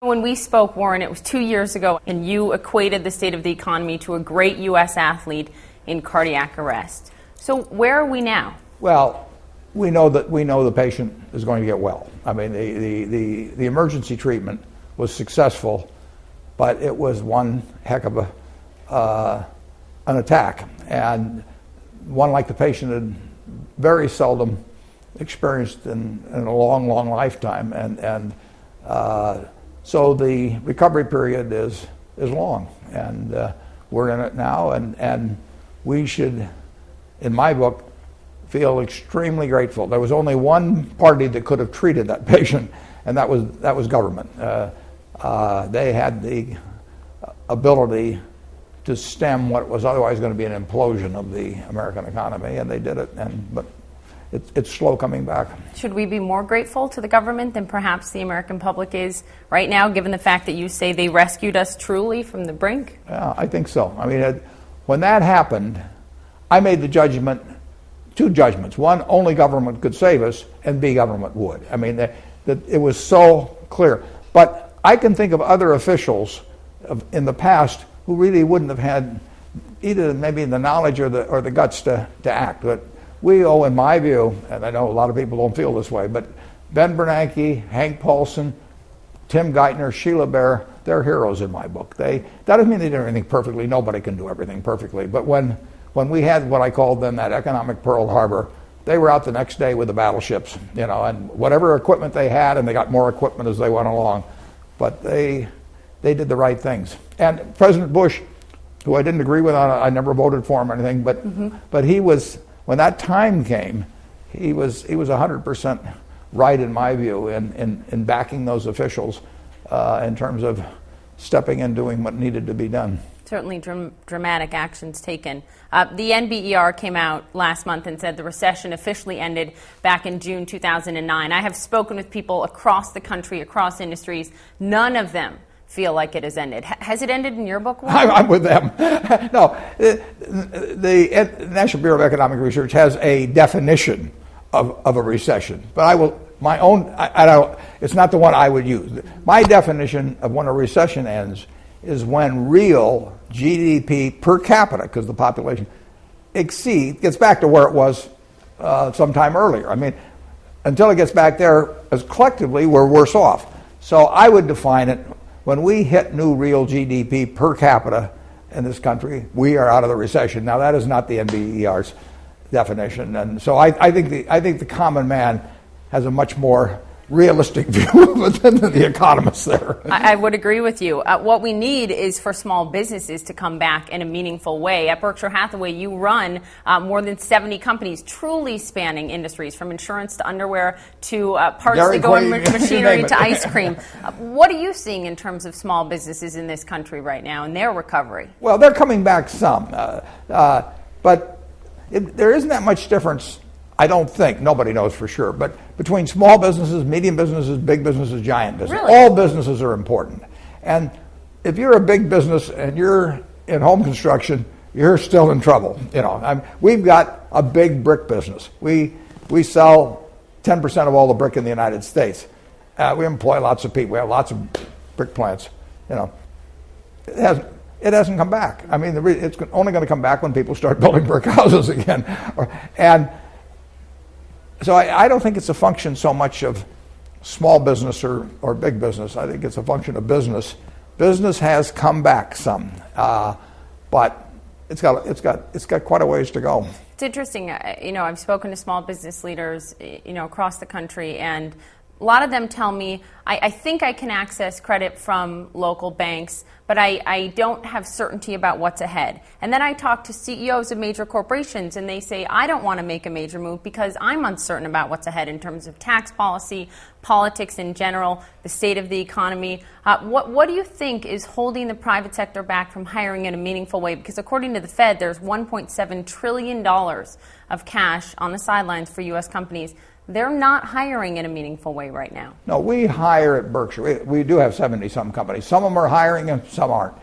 When we spoke, Warren, it was 2 years ago, and you equated the state of the economy to a great U.S. athlete in cardiac arrest. So where are we now? Well, we know the patient is going to get well. I mean, the emergency treatment was successful, but it was one heck of an attack, and one like the patient had very seldom experienced in a long lifetime, and so the recovery period is long, and we're in it now, and we should, in my book, feel extremely grateful. There was only one party that could have treated that patient, and that was government. They had the ability to stem what was otherwise going to be an implosion of the American economy, and they did it. But it's slow coming back. Should we be more grateful to the government than perhaps the American public is right now, given the fact that you say they rescued us truly from the brink? Yeah, I think so. I mean, when that happened, I made the judgment, two judgments. One, only government could save us, and B, government would. I mean, that it was so clear. But I can think of other officials in the past who really wouldn't have had either maybe the knowledge or the guts to act. But we owe, in my view, and I know a lot of people don't feel this way, but Ben Bernanke, Hank Paulson, Tim Geithner, Sheila Bair, they're heroes in my book. That doesn't mean they did everything perfectly. Nobody can do everything perfectly. But when we had what I called then that economic Pearl Harbor, they were out the next day with the battleships, and whatever equipment they had, and they got more equipment as they went along. But they did the right things. And President Bush, who I didn't agree with, I never voted for him or anything, but he was, when that time came, he was 100% right in my view in backing those officials in terms of stepping in, doing what needed to be done. Certainly dramatic actions taken. The NBER came out last month and said the recession officially ended back in June 2009. I have spoken with people across the country, across industries. None of them feel like it has ended. Has it ended in your book, Warren? I'm with them. No, the National Bureau of Economic Research has a definition of a recession, but I will, my own, I don't, it's not the one I would use. My definition of when a recession ends is when real GDP per capita, because the population gets back to where it was sometime earlier. I mean, until it gets back there, as collectively, we're worse off. So I would define it, when we hit new real GDP per capita in this country, we are out of the recession. Now, that is not the NBER's definition, and so I think the common man has a much more realistic view of it than the economists there. I would agree with you. What we need is for small businesses to come back in a meaningful way. At Berkshire Hathaway, you run more than 70 companies, truly spanning industries, from insurance to underwear to parts to go in machinery to ice cream. What are you seeing in terms of small businesses in this country right now and their recovery? Well, they're coming back some, but there isn't that much difference, I don't think, nobody knows for sure, but between small businesses, medium businesses, big businesses, giant businesses. Really? All businesses are important. And if you're a big business and you're in home construction, you're still in trouble. We've got a big brick business. We sell 10% of all the brick in the United States. We employ lots of people. We have lots of brick plants. It hasn't come back. I mean, it's only going to come back when people start building brick houses again. And so I don't think it's a function so much of small business or big business. I think it's a function of business. Business has come back some, but it's got quite a ways to go. It's interesting. I've spoken to small business leaders, across the country, and a lot of them tell me, I think I can access credit from local banks, but I don't have certainty about what's ahead. And then I talk to CEOs of major corporations, and they say, I don't want to make a major move because I'm uncertain about what's ahead in terms of tax policy, politics in general, the state of the economy. What do you think is holding the private sector back from hiring in a meaningful way? Because according to the Fed, there's $1.7 trillion of cash on the sidelines for U.S. companies. They're not hiring in a meaningful way right now. No, we hire at Berkshire. We do have 70-some companies. Some of them are hiring and some aren't.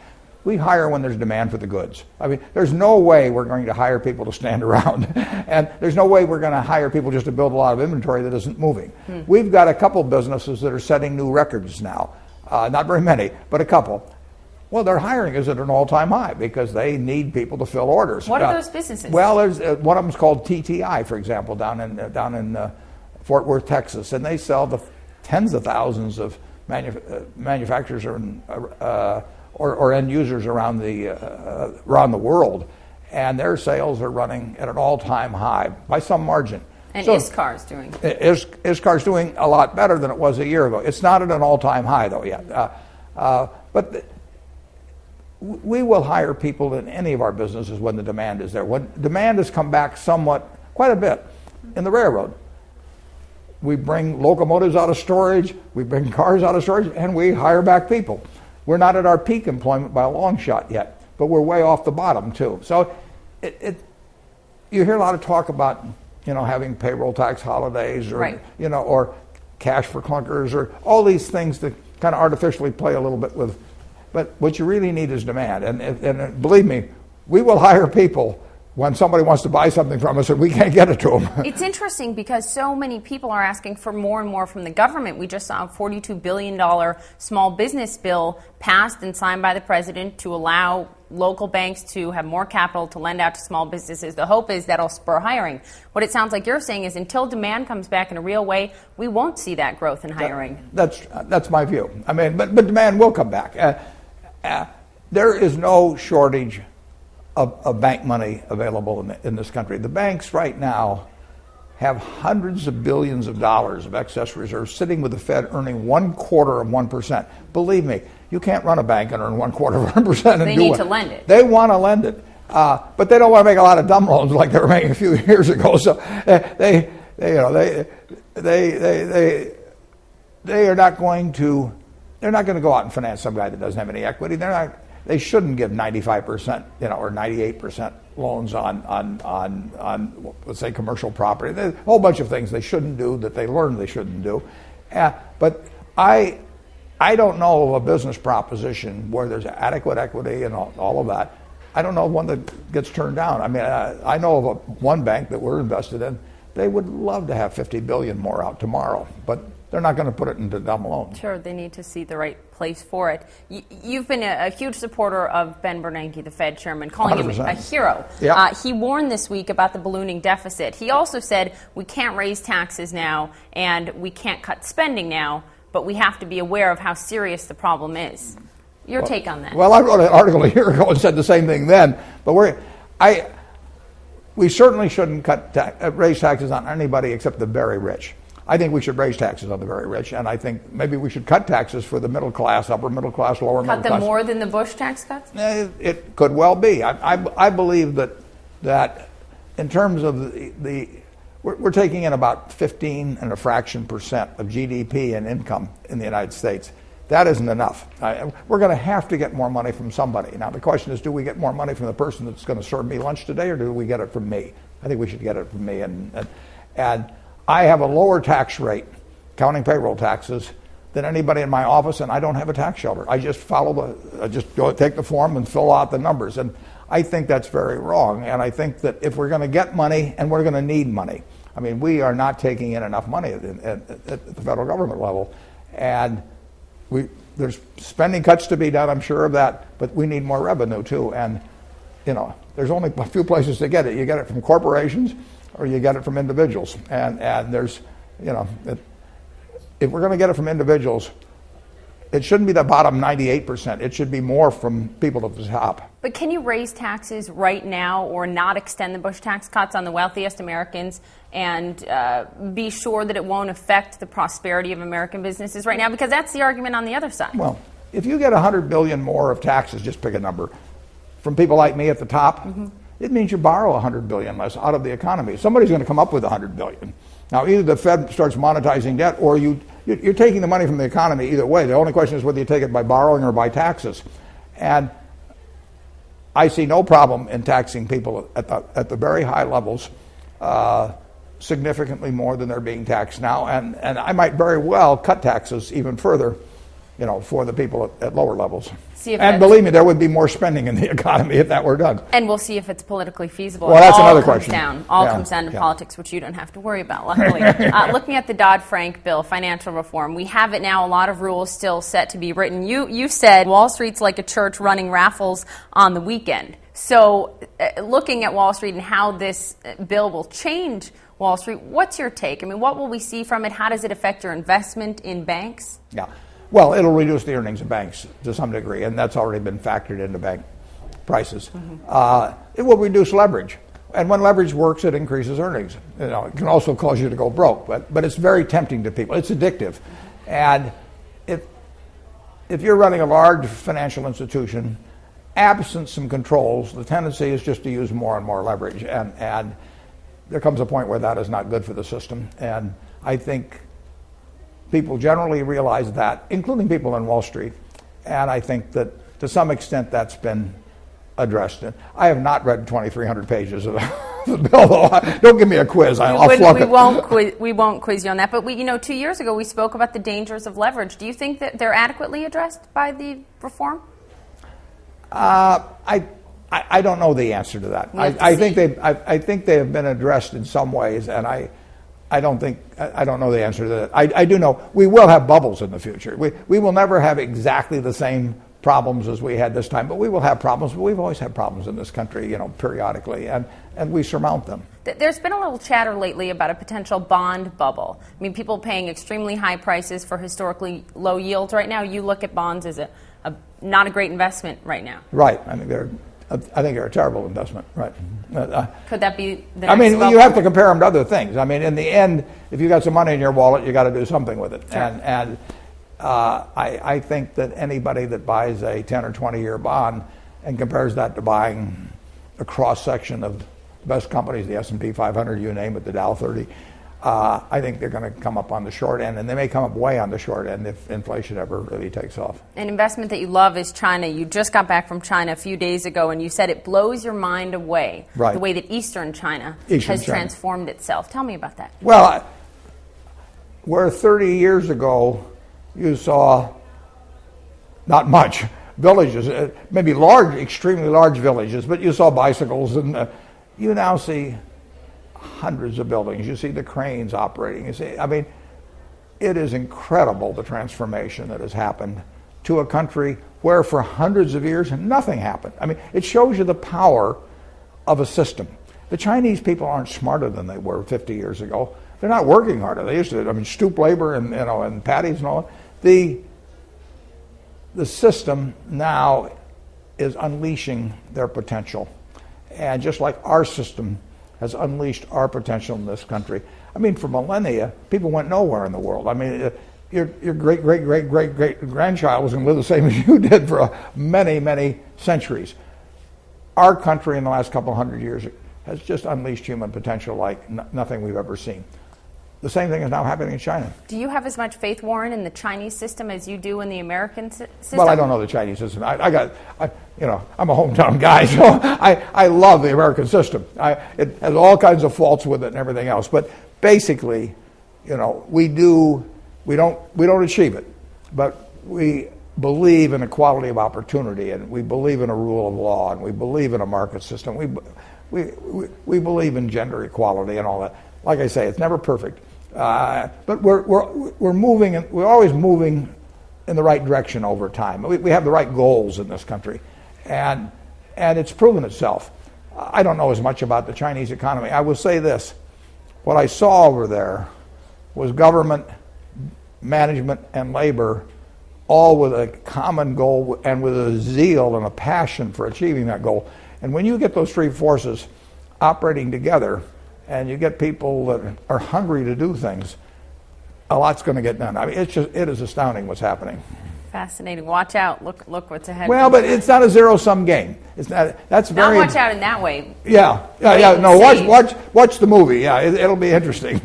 We hire when there's demand for the goods. I mean, there's no way we're going to hire people to stand around. And there's no way we're going to hire people just to build a lot of inventory that isn't moving. We've got a couple businesses that are setting new records now. not very many, but a couple. Well, their hiring is at an all-time high because they need people to fill orders. What are those businesses? Well, there's one of them is called TTI, for example, down in Fort Worth, Texas, and they sell to tens of thousands of manufacturers or end users around the world, and their sales are running at an all-time high by some margin. And ISCAR's doing? ISCAR's doing a lot better than it was a year ago. It's not at an all-time high, though, yet. But we will hire people in any of our businesses when the demand is there. When demand has come back quite a bit in the railroad, we bring locomotives out of storage, we bring cars out of storage, and we hire back people. We're not at our peak employment by a long shot yet, but we're way off the bottom, too. So you hear a lot of talk about having payroll tax holidays or, right. Or cash for clunkers or all these things that kind of artificially play a little bit with. But what you really need is demand. And believe me, we will hire people when somebody wants to buy something from us and we can't get it to them. It's interesting because so many people are asking for more and more from the government. We just saw a $42 billion small business bill passed and signed by the president to allow local banks to have more capital to lend out to small businesses. The hope is that'll spur hiring. What it sounds like you're saying is until demand comes back in a real way, we won't see that growth in hiring. That's my view. I mean, but demand will come back. There is no shortage of bank money available in this country. The banks right now have hundreds of billions of dollars of excess reserves sitting with the Fed earning 1/4%. Believe me, you can't run a bank and earn 1/4%. They need to lend it. They want to lend it, but they don't want to make a lot of dumb loans like they were making a few years ago. So they are not going to. They're not going to go out and finance some guy that doesn't have any equity. They shouldn't give 95%, or 98% loans on let's say commercial property. There's a whole bunch of things they shouldn't do that they learned they shouldn't do. But I don't know of a business proposition where there's adequate equity and all of that. I don't know of one that gets turned down. I mean, I know of one bank that we're invested in. They would love to have $50 billion more out tomorrow, but they're not going to put it into dumb loans. Sure, they need to see the right place for it. You've been a huge supporter of Ben Bernanke, the Fed chairman, calling 100%. him a hero. Yep. He warned this week about the ballooning deficit. He also said we can't raise taxes now and we can't cut spending now, but we have to be aware of how serious the problem is. Your take on that? Well, I wrote an article a year ago and said the same thing then, but we certainly shouldn't raise taxes on anybody except the very rich. I think we should raise taxes on the very rich, and I think maybe we should cut taxes for the middle class, upper middle class, lower middle class. Cut them more than the Bush tax cuts? It could well be. I believe that in terms of we're taking in about 15 and a fraction percent of GDP and income in the United States. That isn't enough. We're going to have to get more money from somebody. Now the question is, do we get more money from the person that's going to serve me lunch today, or do we get it from me? I think we should get it from me, and I have a lower tax rate, counting payroll taxes, than anybody in my office, and I don't have a tax shelter. I just go take the form and fill out the numbers, and I think that's very wrong. And I think that if we're going to get money, and we're going to need money, I mean, we are not taking in enough money at the federal government level, and there's spending cuts to be done. I'm sure of that, but we need more revenue too. And there's only a few places to get it. You get it from corporations, or you get it from individuals. And there's, if we're going to get it from individuals, it shouldn't be the bottom 98%. It should be more from people at the top. But can you raise taxes right now or not extend the Bush tax cuts on the wealthiest Americans and be sure that it won't affect the prosperity of American businesses right now? Because that's the argument on the other side. Well, if you get $100 billion more of taxes, just pick a number, from people like me at the top, mm-hmm. It means you borrow $100 billion less out of the economy. Somebody's going to come up with $100 billion. Now, either the Fed starts monetizing debt, or you're taking the money from the economy. Either way, the only question is whether you take it by borrowing or by taxes. And I see no problem in taxing people at the very high levels significantly more than they're being taxed now. And I might very well cut taxes even further for the people at lower levels. And believe me, there would be more spending in the economy if that were done. And we'll see if it's politically feasible. Well, that's another question. All comes down to politics, which you don't have to worry about, luckily. Looking at the Dodd-Frank bill, financial reform, we have it now, a lot of rules still set to be written. You said Wall Street's like a church running raffles on the weekend. So looking at Wall Street and how this bill will change Wall Street, what's your take? I mean, what will we see from it? How does it affect your investment in banks? Yeah. Well, it'll reduce the earnings of banks to some degree, and that's already been factored into bank prices. It will reduce leverage, and when leverage works, it increases earnings. It can also cause you to go broke, but it's very tempting to people. It's addictive, and if you're running a large financial institution, absent some controls, the tendency is just to use more and more leverage, and there comes a point where that is not good for the system, and I think people generally realize that, including people on Wall Street, and I think that to some extent that's been addressed. I have not read 2,300 pages of the bill, though. Don't give me a quiz. I'll flunk it. We won't quiz you on that. But 2 years ago we spoke about the dangers of leverage. Do you think that they're adequately addressed by the reform? I don't know the answer to that. I think they have been addressed in some ways, and I don't know the answer to that. I do know we will have bubbles in the future. We will never have exactly the same problems as we had this time, but we will have problems. But we've always had problems in this country, periodically, and we surmount them. There's been a little chatter lately about a potential bond bubble. I mean, people paying extremely high prices for historically low yields right now. You look at bonds as not a great investment right now. Right. I think they're a terrible investment. Right. Could that be the next bubble? You have to compare them to other things. I mean, in the end, if you got some money in your wallet, you got to do something with it. Sure. And I think that anybody that buys a 10 or 20-year bond and compares that to buying a cross-section of best companies, the S&P 500, you name it, the Dow 30, I think they're going to come up on the short end, and they may come up way on the short end if inflation ever really takes off. An investment that you love is China. You just got back from China a few days ago, and you said it blows your mind away, right, the way that Eastern China has transformed itself. Tell me about that. Well, where 30 years ago you saw not much, villages, maybe large, extremely large villages, but you saw bicycles, and you now see hundreds of buildings. You see the cranes operating. It is incredible, the transformation that has happened to a country where for hundreds of years nothing happened. I mean, it shows you the power of a system. The Chinese people aren't smarter than they were 50 years ago. They're not working harder. They used to, stoop labor and patties and all that. The system now is unleashing their potential. And just like our system has unleashed our potential in this country. For millennia, people went nowhere in the world. Your great-great-great-great-grandchild was going to live the same as you did for many, many centuries. Our country in the last couple hundred years has just unleashed human potential like nothing we've ever seen. The same thing is now happening in China. Do you have as much faith, Warren, in the Chinese system as you do in the American system? Well, I don't know the Chinese system. I'm a hometown guy, so I love the American system. It has all kinds of faults with it and everything else. But basically, we don't achieve it, but we believe in equality of opportunity, and we believe in a rule of law, and we believe in a market system. We believe in gender equality and all that. Like I say, it's never perfect, but we're moving. We're always moving in the right direction over time. We have the right goals in this country, and it's proven itself. I don't know as much about the Chinese economy. I will say this: what I saw over there was government, management, and labor, all with a common goal and with a zeal and a passion for achieving that goal. And when you get those three forces operating together, and you get people that are hungry to do things, a lot's going to get done. It is astounding what's happening. Fascinating. Watch out. Look what's ahead. Well, but it's not a zero-sum game. It's not. That's not very. Watch out in that way. Yeah. No, watch the movie. Yeah, it'll be interesting.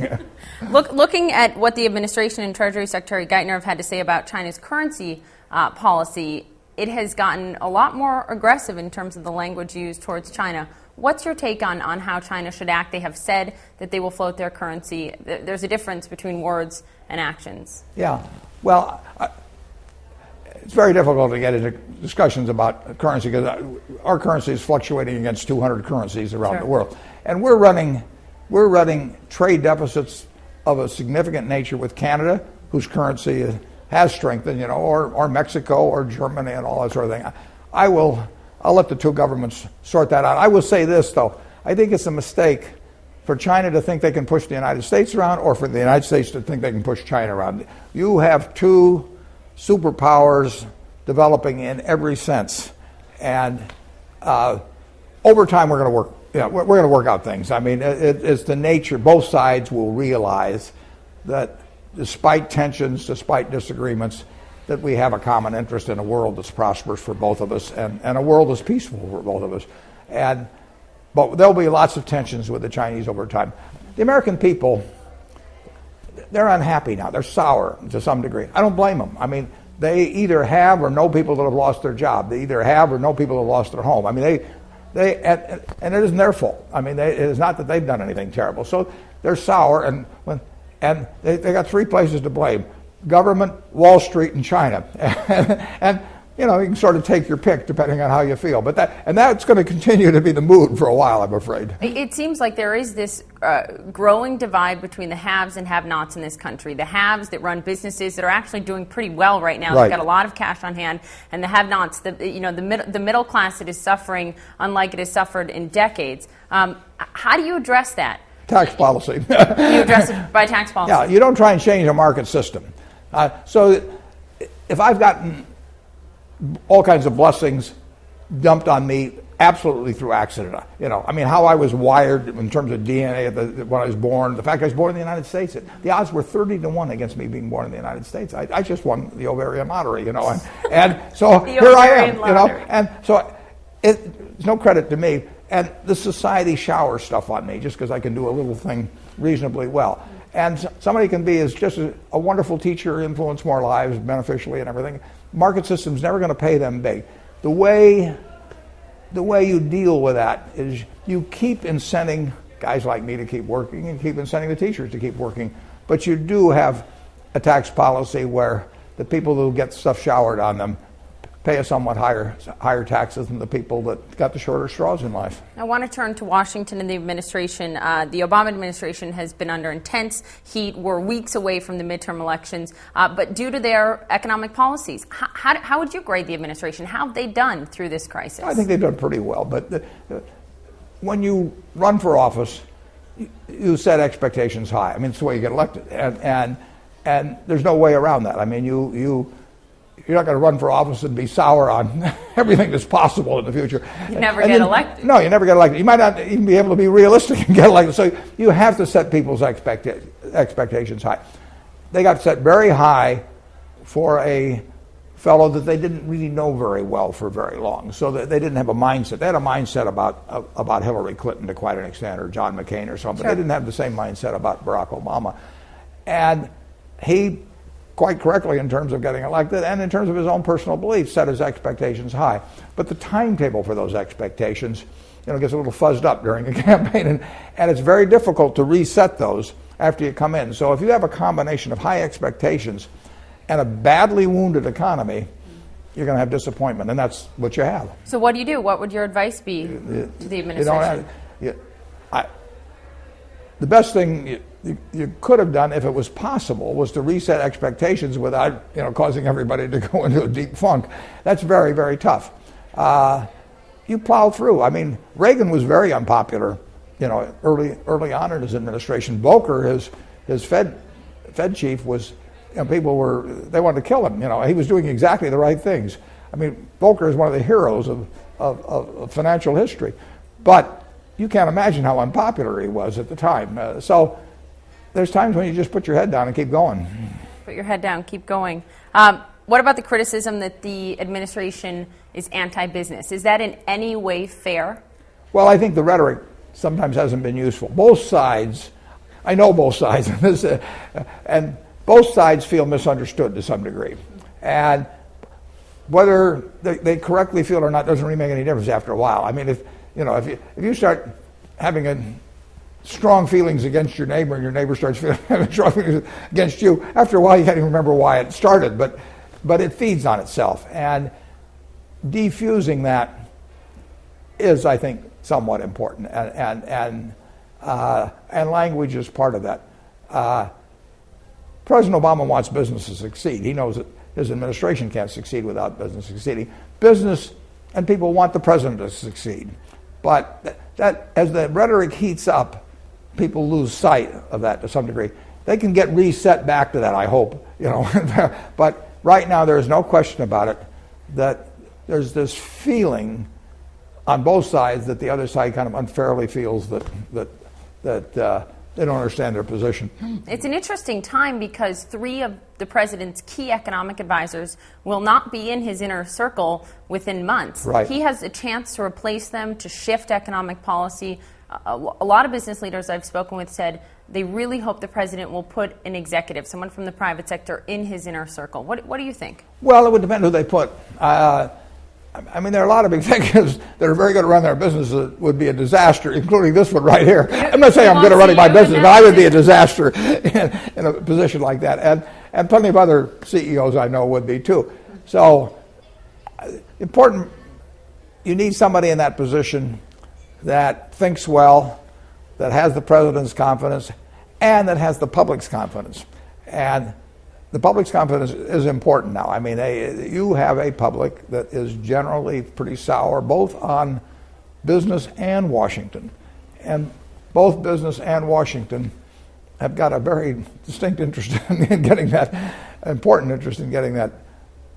Looking at what the administration and Treasury Secretary Geithner have had to say about China's currency policy, it has gotten a lot more aggressive in terms of the language used towards China. What's your take on how China should act? They have said that they will float their currency. There's a difference between words and actions. Yeah. Well, it's very difficult to get into discussions about currency because our currency is fluctuating against 200 currencies around the world, and we're running trade deficits of a significant nature with Canada, whose currency has strengthened, or Mexico or Germany and all that sort of thing. I'll let the two governments sort that out. I will say this though: I think it's a mistake for China to think they can push the United States around, or for the United States to think they can push China around. You have two superpowers developing in every sense, and over time we're going to work. We're going to work out things. I mean, it's the nature. Both sides will realize that, despite tensions, despite disagreements, that we have a common interest in a world that's prosperous for both of us, and a world that's peaceful for both of us. But there'll be lots of tensions with the Chinese over time. The American people, they're unhappy now. They're sour to some degree. I don't blame them. I mean, they either have or know people that have lost their job. They either have or know people that have lost their home. I mean, and it isn't their fault. I mean, it is not that they've done anything terrible. So they're sour, and they got three places to blame: government, Wall Street, and China. and you can sort of take your pick depending on how you feel. But that's going to continue to be the mood for a while, I'm afraid. It seems like there is this growing divide between the haves and have-nots in this country. The haves that run businesses that are actually doing pretty well right now. Right. They've got a lot of cash on hand, and the have-nots, the middle class that is suffering unlike it has suffered in decades. How do you address that? Tax policy. You address it by tax policy. Yeah, you don't try and change a market system. So if I've gotten all kinds of blessings dumped on me absolutely through accident, I mean, how I was wired in terms of DNA when I was born, the fact I was born in the United States, the odds were 30-1 against me being born in the United States. I just won the ovarian lottery, and so here I am, and so it's no credit to me. And the society showers stuff on me just because I can do a little thing reasonably well. And somebody can be just a wonderful teacher, influence more lives beneficially and everything. Market system's never going to pay them big. The way you deal with that is you keep incenting guys like me to keep working and keep incenting the teachers to keep working. But you do have a tax policy where the people who get stuff showered on them pay a somewhat higher taxes than the people that got the shorter straws in life. I want to turn to Washington and the administration. The Obama administration has been under intense heat. We're weeks away from the midterm elections, but due to their economic policies, how would you grade the administration? How have they done through this crisis? I think they've done pretty well, but when you run for office, you set expectations high. I mean, it's the way you get elected, and there's no way around that. I mean, you're not going to run for office and be sour on everything that's possible in the future. You never get elected. No, you never get elected. You might not even be able to be realistic and get elected. So you have to set people's expectations high. They got set very high for a fellow that they didn't really know very well for very long. So they didn't have a mindset. They had a mindset about Hillary Clinton to quite an extent, or John McCain or something. Sure. They didn't have the same mindset about Barack Obama. And he, quite correctly in terms of getting elected and in terms of his own personal beliefs, set his expectations high. But the timetable for those expectations gets a little fuzzed up during a campaign, and it's very difficult to reset those after you come in. So if you have a combination of high expectations and a badly wounded economy, you're going to have disappointment, and that's what you have. So what do you do? What would your advice be to the administration? The best thing you could have done, if it was possible, was to reset expectations without causing everybody to go into a deep funk. That's very, very tough. You plow through. I mean, Reagan was very unpopular, early on in his administration. Volcker, his Fed chief, was, people they wanted to kill him. He was doing exactly the right things. I mean, Volcker is one of the heroes of financial history, but you can't imagine how unpopular he was at the time. So there's times when you just put your head down and keep going. Put your head down, keep going. What about the criticism that the administration is anti-business? Is that in any way fair? Well, I think the rhetoric sometimes hasn't been useful. Both sides, I know both sides, and both sides feel misunderstood to some degree. And whether they correctly feel it or not doesn't really make any difference after a while. I mean, if you start having strong feelings against your neighbor and your neighbor starts having strong feelings against you, after a while you can't even remember why it started. But but it feeds on itself. And defusing that is, I think, somewhat important. And language is part of that. President Obama wants business to succeed. He knows that his administration can't succeed without business succeeding. Business and people want the president to succeed. But that as the rhetoric heats up, people lose sight of that to some degree. They can get reset back to that, I hope. But right now there is no question about it that there's this feeling on both sides that the other side kind of unfairly feels that they don't understand their position. It's an interesting time because 3 of the president's key economic advisors will not be in his inner circle within months. Right. He has a chance to replace them, to shift economic policy. A lot of business leaders I've spoken with said they really hope the president will put an executive, someone from the private sector, in his inner circle. What do you think? Well, it would depend who they put. I mean, there are a lot of executives that are very good at running their businesses that would be a disaster, including this one right here. I'm not saying I'm good at running my business, but I would be a disaster in a position like that. And plenty of other CEOs I know would be too. So, important, you need somebody in that position that thinks well, that has the president's confidence, and that has the public's confidence. And the public's confidence is important now. I mean, you have a public that is generally pretty sour, both on business and Washington. And both business and Washington have got a very distinct interest in getting that, important interest in getting that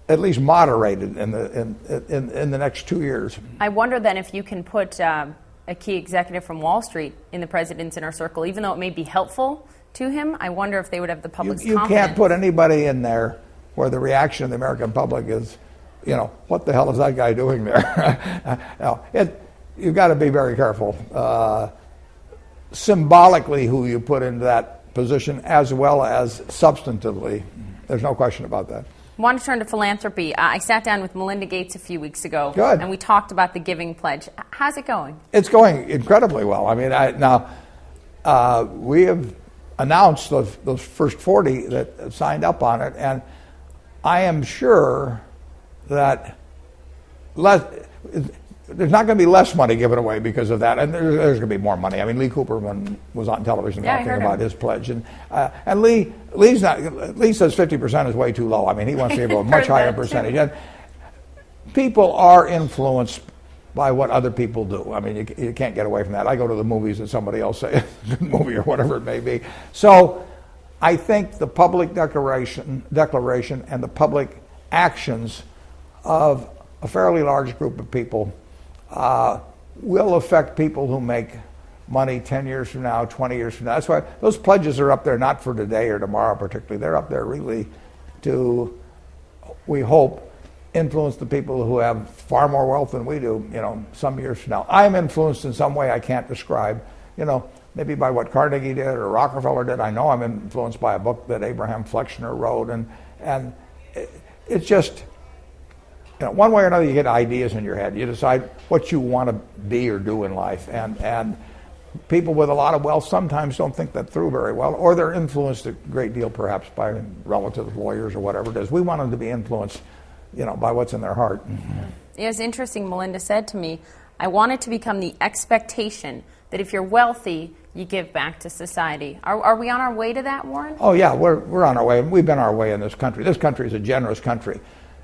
at least moderated in the next 2 years. I wonder then if you can put a key executive from Wall Street in the president's inner circle, even though it may be helpful to him. I wonder if they would have the public's confidence. You can't put anybody in there where the reaction of the American public is, what the hell is that guy doing there? You've got to be very careful. Symbolically who you put into that position as well as substantively. There's no question about that. I want to turn to philanthropy. I sat down with Melinda Gates a few weeks ago. Good. And we talked about the Giving Pledge. How's it going? It's going incredibly well. I mean, we have announced those first 40 that signed up on it, and I am sure that there's not going to be less money given away because of that, and there's going to be more money. I mean, Lee Cooperman was on television talking about his pledge, and Lee says 50% is way too low. I mean, he wants to give a much higher percentage. And people are influenced by what other people do. I mean, you can't get away from that. I go to the movies and somebody else say it's a good movie or whatever it may be. So I think the public declaration and the public actions of a fairly large group of people will affect people who make money 10 years from now, 20 years from now. That's why those pledges are up there not for today or tomorrow particularly. They're up there really to, we hope, influence the people who have far more wealth than we do, some years from now. I'm influenced in some way I can't describe, maybe by what Carnegie did or Rockefeller did. I know I'm influenced by a book that Abraham Flexner wrote, and it's just, one way or another you get ideas in your head. You decide what you want to be or do in life, and people with a lot of wealth sometimes don't think that through very well, or they're influenced a great deal perhaps by relatives, lawyers, or whatever it is. We want them to be influenced by what's in their heart. It was interesting, Melinda said to me, I want it to become the expectation that if you're wealthy, you give back to society. Are we on our way to that, Warren? Oh, yeah, we're on our way. We've been on our way in this country. This country is a generous country.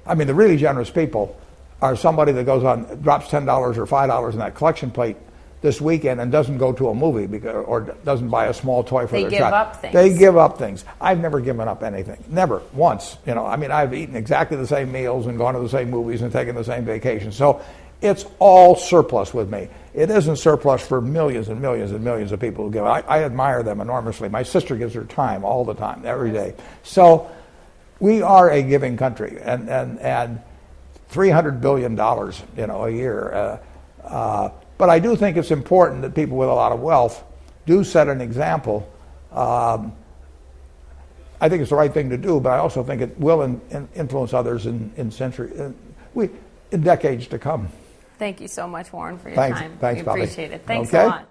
I mean, the really generous people are somebody that goes on, drops $10 or $5 in that collection plate this weekend and doesn't go to a movie or doesn't buy a small toy for their child. They give up things. They give up things. I've never given up anything. Never. Once. I mean, I've eaten exactly the same meals and gone to the same movies and taken the same vacations. So it's all surplus with me. It isn't surplus for millions and millions and millions of people who give. I admire them enormously. My sister gives her time all the time, every day. So we are a giving country, and $300 billion, a year. But I do think it's important that people with a lot of wealth do set an example. I think it's the right thing to do, but I also think it will influence others in decades to come. Thank you so much, Warren, for your Thanks, time. Thanks, we Bobby. appreciate it. Thanks okay. a lot.